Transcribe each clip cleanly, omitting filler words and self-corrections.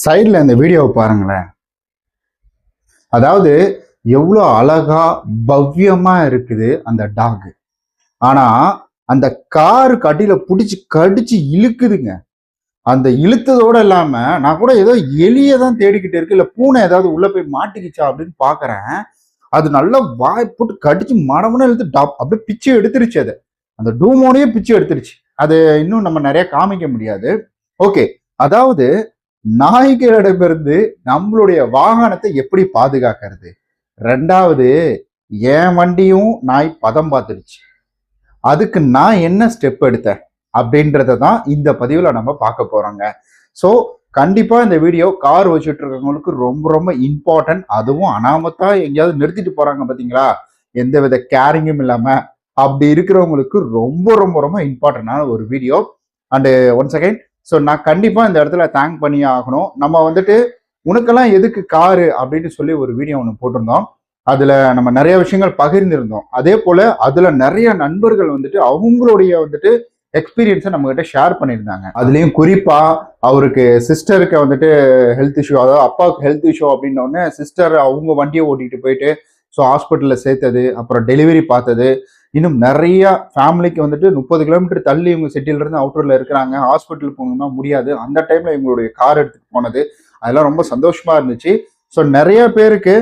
சைடில் இந்த வீடியோவை பாருங்களேன். அதாவது எவ்வளோ அழகா பவ்யமா இருக்குது அந்த டாக். ஆனா அந்த காரு கடியில பிடிச்சி கடிச்சு இழுக்குதுங்க. அந்த இழுத்ததோட இல்லாம நான் கூட ஏதோ எலியை தான் தேடிக்கிட்டு இருக்கு, இல்ல பூனை ஏதாவது உள்ள போய் மாட்டிக்கிச்சா அப்படின்னு பாக்குறேன். அது நல்லா வாய் போட்டு கடிச்சு மடமுன்னு இழுத்து அப்படியே பிச்சு எடுத்துருச்சு. அது அந்த டூமோனையே பிச்சு எடுத்துருச்சு. அது இன்னும் நம்ம நிறைய காமிக்க முடியாது. ஓகே, அதாவது நாய்களிடமிருந்து நம்மளுடைய வாகனத்தை எப்படி பாதுகாக்கிறது? ரெண்டாவது, என் வண்டியும் நாய் பதம் பார்த்துருச்சு, அதுக்கு நான் என்ன ஸ்டெப் எடுத்தேன் அப்படின்றத தான் இந்த பதிவுல நம்ம பார்க்க போறோங்க. ஸோ கண்டிப்பா இந்த வீடியோ கார் வச்சுட்டு இருக்கவங்களுக்கு ரொம்ப ரொம்ப இம்பார்ட்டன்ட். அதுவும் அனாமத்தா எங்கேயாவது நிறுத்திட்டு போறாங்க பாத்தீங்களா, எந்த வித கேரிங்கும் இல்லாம, அப்படி இருக்கிறவங்களுக்கு ரொம்ப ரொம்ப ரொம்ப இம்பார்ட்டன்டான ஒரு video. And once again, so நான் கண்டிப்பா இந்த இடத்துல தேங்க் பண்ணியே ஆகணும். நம்ம வந்துட்டு உனக்கெல்லாம் எதுக்கு காரு அப்படின்னு சொல்லி ஒரு வீடியோ ஒன்று போட்டிருந்தோம். அதுல நம்ம நிறைய விஷயங்கள் பகிர்ந்திருந்தோம். அதே போல அதுல நிறைய நண்பர்கள் வந்துட்டு அவங்களுடைய வந்துட்டு எக்ஸ்பீரியன்ஸை நம்ம கிட்ட ஷேர் பண்ணியிருந்தாங்க. அதுலயும் குறிப்பா அவருக்கு சிஸ்டருக்கு வந்துட்டு ஹெல்த் இஷ்யூ, அதாவது அப்பாவுக்கு ஹெல்த் இஷ்யூ அப்படின்னோடனே சிஸ்டர் அவங்க வண்டியை ஓட்டிட்டு போயிட்டு ஸோ ஹாஸ்பிட்டலில் சேர்த்தது, அப்புறம் டெலிவரி பார்த்தது, இன்னும் நிறைய ஃபேமிலிக்கு வந்துட்டு 30 கிலோமீட்டர் தள்ளி இவங்க சிட்டில இருந்து அவுட்டர்ல இருக்கிறாங்க, ஹாஸ்பிட்டல் போகணும்னா முடியாது, அந்த டைம்ல இவங்களுடைய கார் எடுத்துட்டு போனது, அதெல்லாம் ரொம்ப சந்தோஷமா இருந்துச்சு. ஸோ நிறைய பேருக்கு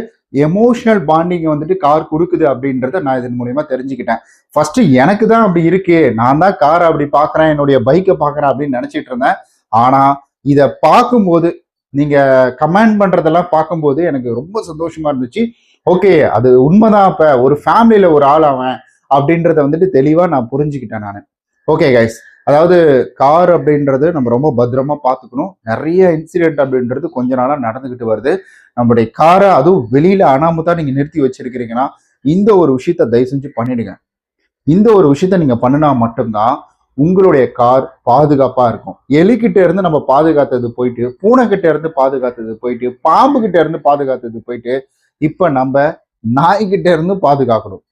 எமோஷனல் பாண்டிங் வந்துட்டு கார் கொடுக்குது அப்படின்றத நான் இதன் மூலியமா தெரிஞ்சுக்கிட்டேன். ஃபர்ஸ்ட் எனக்கு தான் அப்படி இருக்கு, நான் தான் காரை அப்படி பாக்குறேன், என்னுடைய பைக்கை பாக்குறேன் அப்படின்னு நினைச்சிட்டு இருந்தேன். ஆனா இதை பார்க்கும்போது, நீங்க கமெண்ட் பண்றதெல்லாம் பார்க்கும்போது எனக்கு ரொம்ப சந்தோஷமா இருந்துச்சு. ஓகே, அது உண்மைதான். அப்ப ஒரு ஃபேமிலியில ஒரு ஆள் அவன் அப்படின்றத வந்துட்டு தெளிவா நான் புரிஞ்சுக்கிட்டேன் நான். ஓகே கைஸ், அதாவது கார் அப்படின்றது நம்ம ரொம்ப பத்திரமா பார்த்துக்கணும். நிறைய இன்சிடென்ட் அப்படின்றது கொஞ்ச நாளா நடந்துகிட்டு வருது. நம்மளுடைய காரை அதுவும் வெளியில அனாமத்தா நீங்க நிறுத்தி வச்சிருக்கிறீங்கன்னா இந்த ஒரு விஷயத்த தயவு செஞ்சு பண்ணிடுங்க. இந்த ஒரு விஷயத்த நீங்க பண்ணினா மட்டும்தான் உங்களுடைய கார் பாதுகாப்பா இருக்கும். எலிக்கிட்ட இருந்து நம்ம பாதுகாத்தது போயிட்டு, பூனை கிட்ட இருந்து பாதுகாத்தது போயிட்டு, பாம்பு கிட்ட இருந்து பாதுகாத்தது போயிட்டு, இப்ப நம்ம நாய்கிட்ட இருந்து பாதுகாக்கணும்.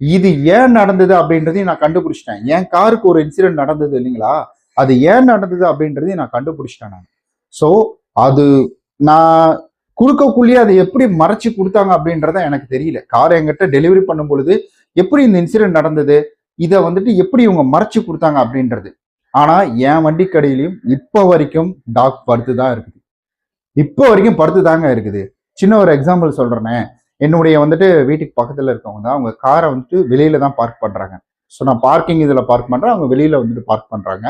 இது ஏன் நடந்தது அப்படின்றதையும் நான் கண்டுபிடிச்சிட்டேன். என் காருக்கு ஒரு இன்சிடென்ட் நடந்தது இல்லைங்களா, அது ஏன் நடந்தது அப்படின்றதையும் நான் கண்டுபிடிச்சிட்டேன் நான். ஸோ அது நான் கொடுக்கக்குள்ளேயே அதை எப்படி மறைச்சு கொடுத்தாங்க அப்படின்றத எனக்கு தெரியல. கார் என்கிட்ட டெலிவரி பண்ணும் பொழுது எப்படி இந்த இன்சிடென்ட் நடந்தது, இதை வந்துட்டு எப்படி இவங்க மறைச்சு கொடுத்தாங்க அப்படின்றது. ஆனா என் வண்டி கடையிலையும் இப்போ வரைக்கும் டாக் படுத்து தான் இருக்குது. இப்போ வரைக்கும் படுத்து தாங்க இருக்குது. சின்ன ஒரு எக்ஸாம்பிள் சொல்றேனே, என்னுடைய வந்துட்டு வீட்டுக்கு பக்கத்துல இருக்கவங்க தான் அவங்க காரை வந்துட்டு வெளியில தான் பார்க் பண்றாங்க. ஸோ நான் பார்க்கிங் இதுல பார்க் பண்றேன், அவங்க வெளியில வந்துட்டு பார்க் பண்றாங்க.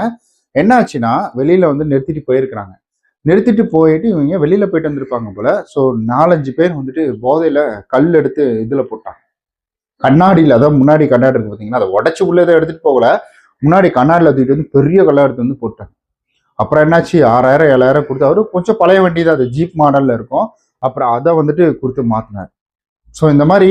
என்ன ஆச்சுன்னா, வெளியில வந்து நிறுத்திட்டு போயிருக்கிறாங்க. நிறுத்திட்டு போயிட்டு இவங்க வெளியில போயிட்டு வந்திருப்பாங்க போல. ஸோ 4-5 பேர் வந்துட்டு போதையில கல் எடுத்து இதுல போட்டாங்க, கண்ணாடியில. அதான் முன்னாடி கண்ணாடி இருக்கு பார்த்தீங்கன்னா, அதை உடச்சு உள்ளதை எடுத்துட்டு போகல, முன்னாடி கண்ணாடியில் தூக்கிட்டு வந்து பெரிய கல்லா எடுத்து வந்து போட்டாங்க. அப்புறம் என்னாச்சு, 6000 7000 கொடுத்து, அவரு கொஞ்சம் பழைய வண்டி தான், அது ஜீப் மாடல்ல இருக்கும். அப்புறம் அதை வந்துட்டு கொடுத்து மாத்தினார். ஸோ இந்த மாதிரி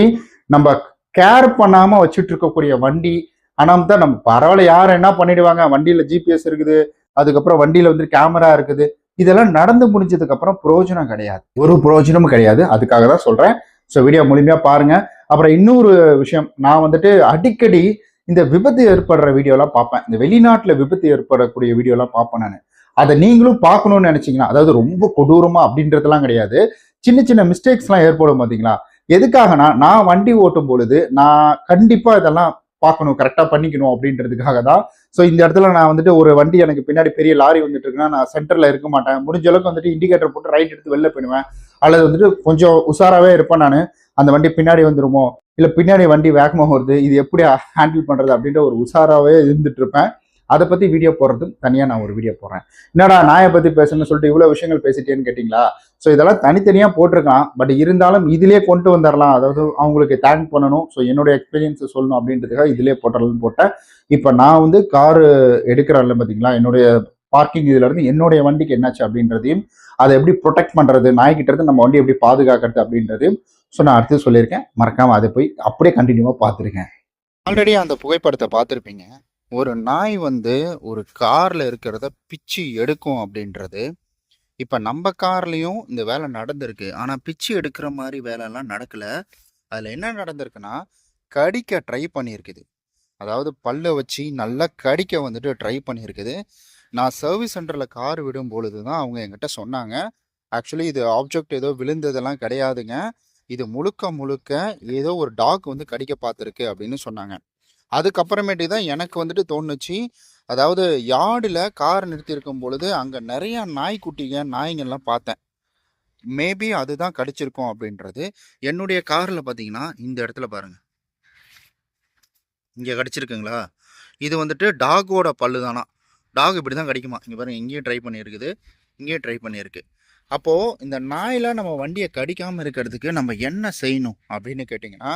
நம்ம கேர் பண்ணாம வச்சுட்டு இருக்கக்கூடிய வண்டி, ஆனால் தான் நம்ம பரவாயில்ல, யார் என்ன பண்ணிடுவாங்க, வண்டியில ஜிபிஎஸ் இருக்குது, அதுக்கப்புறம் வண்டியில வந்து கேமரா இருக்குது, இதெல்லாம் நடந்து முடிஞ்சதுக்கு அப்புறம் பிரயோஜனம் கிடையாது, ஒரு பிரயோஜனமும் கிடையாது. அதுக்காக தான் சொல்றேன். ஸோ வீடியோ முழுமையா பாருங்க. அப்புறம் இன்னொரு விஷயம், நான் வந்துட்டு அடிக்கடி இந்த விபத்து ஏற்படுற வீடியோலாம் பார்ப்பேன். இந்த வெளிநாட்டுல விபத்து ஏற்படக்கூடிய வீடியோலாம் பார்ப்பேன் நான். அதை நீங்களும் பார்க்கணும்னு நினைச்சீங்கன்னா, அதாவது ரொம்ப கொடூரமா அப்படின்றதெல்லாம் கிடையாது, சின்ன சின்ன மிஸ்டேக்ஸ்லாம் ஏற்படும் பார்த்தீங்களா. எதுக்காகனா, நான் வண்டி ஓட்டும் பொழுது நான் கண்டிப்பா இதெல்லாம் பார்க்கணும், கரெக்டா பண்ணிக்கணும் அப்படின்றதுக்காக தான். ஸோ இந்த இடத்துல நான் வந்துட்டு ஒரு வண்டி எனக்கு பின்னாடி பெரிய லாரி வந்துட்டு இருக்குன்னா, நான் சென்டர்ல இருக்க மாட்டேன். முடிஞ்ச அளவுக்கு வந்துட்டு இண்டிகேட்டர் போட்டு ரைட் எடுத்து வெளில போயிடுவேன், அல்லது வந்துட்டு கொஞ்சம் உஷாராவே இருப்பேன் நான். அந்த வண்டி பின்னாடி வந்துருமோ, இல்ல பின்னாடி வண்டி வேகமாக வருது, இது எப்படி ஹேண்டில் பண்றது அப்படின்ற ஒரு உஷாராவே இருந்துட்டு இருப்பேன். அதை பத்தி வீடியோ போடுறதுக்கு தனியா நான் ஒரு வீடியோ போடுறேன். என்னடா நாயை பத்தி பேசணும்னு சொல்லிட்டு இவ்வளவு விஷயங்கள் பேசிட்டேன்னு கேட்டீங்களா. ஸோ இதெல்லாம் தனித்தனியா போட்டிருக்கான், பட் இருந்தாலும் இதுலயே கொண்டு வந்துடலாம், அதாவது அவங்களுக்கு தேங்க் பண்ணணும், ஸோ என்னுடைய எக்ஸ்பீரியன்ஸை சொல்லணும் அப்படின்றதுக்காக இதுலயே போட்டுடலாம்னு போட்டேன். இப்போ நான் வந்து காரு எடுக்கிறேன்ல பார்த்தீங்களா, என்னுடைய பார்க்கிங் இதுல இருந்து என்னுடைய வண்டிக்கு என்னாச்சு அப்படின்றதையும், அதை எப்படி ப்ரொடெக்ட் பண்றது, நாய்கிட்ட இருந்து நம்ம வண்டி எப்படி பாதுகாக்கிறது அப்படின்றதையும் ஸோ நான் அடுத்து சொல்லியிருக்கேன். மறக்காம அதை போய் அப்படியே கண்டினியூவா பார்த்துருக்கேன். ஆல்ரெடி அந்த புகைப்படத்தை பார்த்துருப்பீங்க. ஒரு நாய் வந்து ஒரு கார்ல இருக்கிறத பிச்சு எடுக்கும் அப்படின்றது. இப்ப நம்ம கார்லயும் இந்த வேலை நடந்திருக்கு, ஆனா பிச்சு எடுக்கிற மாதிரி வேலைலாம் நடக்கல. அதுல என்ன நடந்திருக்குன்னா, கடிக்க ட்ரை பண்ணியிருக்குது. அதாவது பல்ல வச்சு நல்லா கடிக்க வந்துட்டு ட்ரை பண்ணியிருக்குது. நான் சர்வீஸ் சென்டர்ல கார் விடும் பொழுது தான் அவங்க என்கிட்ட சொன்னாங்க. ஆக்சுவலி இது ஆப்ஜெக்ட் ஏதோ விழுந்ததெல்லாம் கிடையாதுங்க. இது முழுக்க முழுக்க ஏதோ ஒரு டாக் வந்து கடிக்க பார்த்துருக்கு அப்படின்னு சொன்னாங்க. அதுக்கப்புறமேட்டு தான் எனக்கு வந்துட்டு தோணுச்சு, அதாவது யார்டுல கார் நிறுத்தியிருக்கும் பொழுது அங்கே நிறையா நாய்க்குட்டிங்க நாய்ங்கள்லாம் பார்த்தேன். மேபி அதுதான் கடிச்சிருக்கும் அப்படின்றது. என்னுடைய காரில் பார்த்தீங்கன்னா இந்த இடத்துல பாருங்க, இங்கே கடிச்சிருக்குங்களா? இது வந்துட்டு டாகோட பல்லு தானா. டாக் இப்படி தான் கடிக்குமா. இங்கே பாருங்கள், இங்கேயும் ட்ரை பண்ணியிருக்குது, இங்கேயும் ட்ரை பண்ணியிருக்கு. அப்போது இந்த நாயில் நம்ம வண்டியை கடிக்காமல் இருக்கிறதுக்கு நம்ம என்ன செய்யணும் அப்படின்னு கேட்டிங்கன்னா,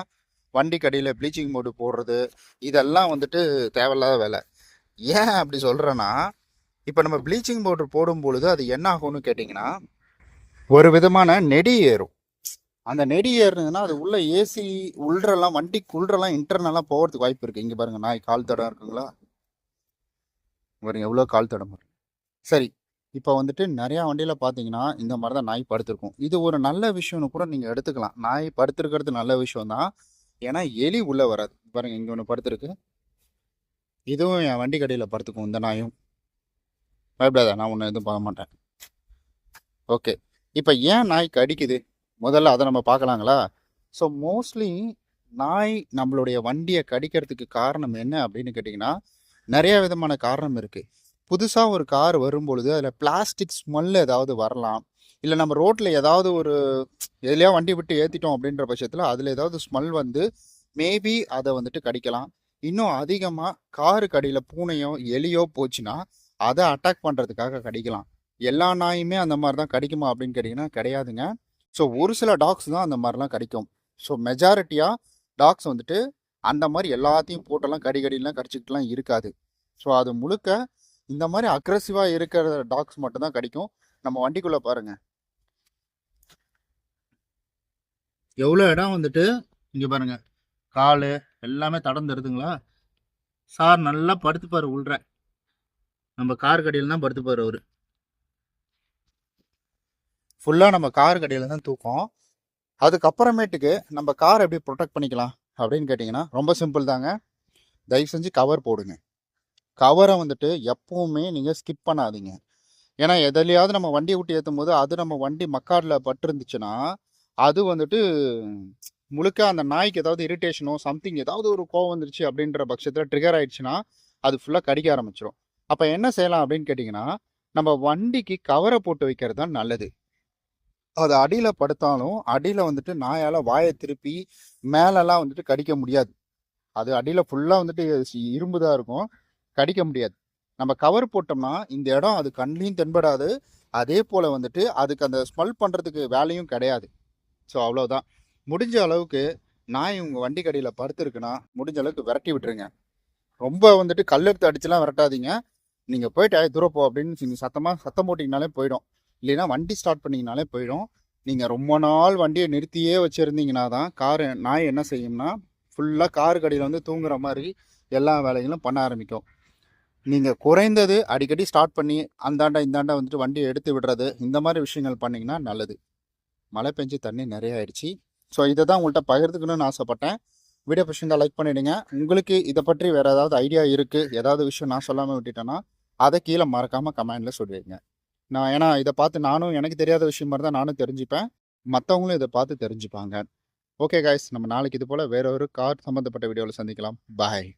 வண்டி கடியில் ப்ளீச்சிங் பவுடர் போடுறது இதெல்லாம் வந்துட்டு தேவையில்லாத வேலை. ஏன் அப்படி சொல்கிறேன்னா, இப்போ நம்ம ப்ளீச்சிங் பவுடர் போடும் பொழுது அது என்ன ஆகும்னு கேட்டிங்கன்னா, ஒரு விதமான நெடி ஏறும். அந்த நெடி ஏறுனதுன்னா அது உள்ள ஏசி உள்றெல்லாம் வண்டிக்கு உள்றெல்லாம் இன்டர்னலாக போகிறதுக்கு வாய்ப்பு இருக்குது. இங்கே பாருங்கள், நாய் கால் தடம் இருக்குங்களா பாருங்க, எவ்வளோ கால் தடம் இருக்கு. சரி, இப்போ வந்துட்டு நிறையா வண்டியில் பார்த்தீங்கன்னா இந்த மாதிரி தான் நாய் படுத்திருக்கும். இது ஒரு நல்ல விஷயம்னு கூட நீங்கள் எடுத்துக்கலாம். நாய் படுத்திருக்கிறது நல்ல விஷயம் தான். ஏன்னா எலி உள்ளே வராது. பாருங்கள், இங்கே ஒன்று படுத்திருக்கு. இதுவும் என் வண்டி கடையில் படுத்துக்கும். இந்த நாயும் பயப்படாத, நான் ஒன்று எதுவும் பண்ண மாட்டேன். ஓகே, இப்போ ஏன் நாய் கடிக்குது முதல்ல அதை நம்ம பார்க்கலாங்களா? ஸோ மோஸ்ட்லி நாய் நம்மளுடைய வண்டியை கடிக்கிறதுக்கு காரணம் என்ன அப்படின்னு கேட்டிங்கன்னா, நிறைய விதமான காரணம் இருக்குது. புதுசாக ஒரு கார் வரும்பொழுது அதில் பிளாஸ்டிக் ஸ்மெல் ஏதாவது வரலாம். இல்லை நம்ம ரோட்டில் ஏதாவது ஒரு எதுலையா வண்டி விட்டு ஏற்றிட்டோம் அப்படின்ற பட்சத்தில் அதில் ஏதாவது ஸ்மெல் வந்து மேபி அதை வந்துட்டு கடிக்கலாம். இன்னும் அதிகமாக காருக்கு அடியில் பூனையோ எலியோ போச்சுன்னா அதை அட்டாக் பண்ணுறதுக்காக கடிக்கலாம். எல்லா நாயுமே அந்த மாதிரி தான் கடிக்குமா அப்படின்னு கேட்டிங்கன்னா கிடையாதுங்க. ஸோ ஒரு சில டாக்ஸ் தான் அந்த மாதிரிலாம் கடிக்கும். ஸோ மெஜாரிட்டியாக டாக்ஸ் வந்துட்டு அந்த மாதிரி எல்லாத்தையும் போட்டெல்லாம் கடிலாம் கடிச்சிக்கிட்டுலாம் இருக்காது. ஸோ அது முழுக்க இந்த மாதிரி அக்ரெசிவாக இருக்கிற டாக்ஸ் மட்டும்தான் கடிக்கும். நம்ம வண்டிக்குள்ளே பாருங்கள், எவ்வளோ இடம் வந்துட்டு இங்கே பாருங்கள், கால் எல்லாமே தடந்து இருக்குங்களா. சார் நல்லா படுத்துப்பார் உள்ற, நம்ம கார் கடியில் தான் படுத்துப்பார் அவர். ஃபுல்லாக நம்ம கார் கடியில் தான் தூக்கம். அதுக்கப்புறமேட்டுக்கு நம்ம கார் எப்படி ப்ரொடெக்ட் பண்ணிக்கலாம் அப்படின்னு கேட்டிங்கன்னா ரொம்ப சிம்பிள் தாங்க. தயவு செஞ்சு கவர் போடுங்க. கவரை வந்துட்டு எப்போவுமே நீங்கள் ஸ்கிப் பண்ணாதீங்க. ஏன்னா எதுலையாவது நம்ம வண்டியை விட்டு ஏற்றும் போது அது நம்ம வண்டி மக்காடில் பட்டுருந்துச்சுன்னா அது வந்துட்டு முழுக்க அந்த நாய்க்கு ஏதாவது இரிட்டேஷனோ சம்திங் ஏதாவது ஒரு கோவம் வந்துருச்சு அப்படின்ற பட்சத்தில் ட்ரிகர் ஆயிடுச்சுன்னா அது ஃபுல்லாக கடிக்க ஆரம்பிச்சிடும். அப்போ என்ன செய்யலாம் அப்படின்னு கேட்டிங்கன்னா, நம்ம வண்டிக்கு கவரை போட்டு வைக்கிறது தான் நல்லது. அது அடியில் படுத்தாலும் அடியில் வந்துட்டு நாயால் வாயை திருப்பி மேலெல்லாம் வந்துட்டு கடிக்க முடியாது. அது அடியில் ஃபுல்லாக வந்துட்டு இரும்பு தான் இருக்கும், கடிக்க முடியாது. நம்ம கவர் போட்டோம்னா இந்த இடம் அது கண்ணிலையும் தென்படாது. அதே போல் வந்துட்டு அதுக்கு அந்த ஸ்மெல் பண்ணுறதுக்கு வேலையும் கிடையாது. ஸோ அவ்வளோதான். முடிஞ்ச அளவுக்கு நாய் உங்கள் வண்டி கடியில் படுத்துருக்குன்னா முடிஞ்ச அளவுக்கு விரட்டி விட்டுருங்க. ரொம்ப வந்துட்டு கல் எடுத்து அடிச்சுலாம் விரட்டாதீங்க. நீங்கள் போயிட்டு தூரம் போ அப்படின்னு நீங்கள் சத்தம் போட்டிங்கனாலே போயிடும். இல்லைன்னா வண்டி ஸ்டார்ட் பண்ணிங்கனாலே போயிடும். நீங்கள் ரொம்ப நாள் வண்டியை நிறுத்தியே வச்சுருந்தீங்கன்னா தான் நாய் என்ன செய்யும்னா ஃபுல்லாக கார் கடியில் வந்து தூங்குற மாதிரி எல்லா வேலைகளும் பண்ண ஆரம்பிக்கும். நீங்கள் குறைந்தது அடிக்கடி ஸ்டார்ட் பண்ணி அந்தாண்டா இந்தாண்டா வந்துட்டு வண்டியை எடுத்து விடுறது இந்த மாதிரி விஷயங்கள் பண்ணிங்கன்னா நல்லது. மழை பெஞ்சு தண்ணி நிறைய ஆயிடுச்சு. ஸோ இதை தான் உங்கள்கிட்ட பகிர்ந்துக்கணும்னு ஆசைப்பட்டேன். வீடியோ பிடிச்சிருந்தா லைக் பண்ணிவிடுங்க. உங்களுக்கு இதை பற்றி வேறு ஏதாவது ஐடியா இருக்குது, ஏதாவது விஷயம் நான் சொல்லாமல் விட்டுட்டேன்னா அதை கீழே மறக்காமல் கமெண்டில் சொல்லிடுங்க. ஏன்னா இதை பார்த்து எனக்கு தெரியாத விஷயம் மாதிரி தான் நானும் தெரிஞ்சுப்பேன், மற்றவங்களும் இதை பார்த்து தெரிஞ்சுப்பாங்க. ஓகே கைஸ், நம்ம நாளைக்கு இது போல் வேற ஒரு கார் சம்மந்தப்பட்ட வீடியோவில் சந்திக்கலாம். பாய்.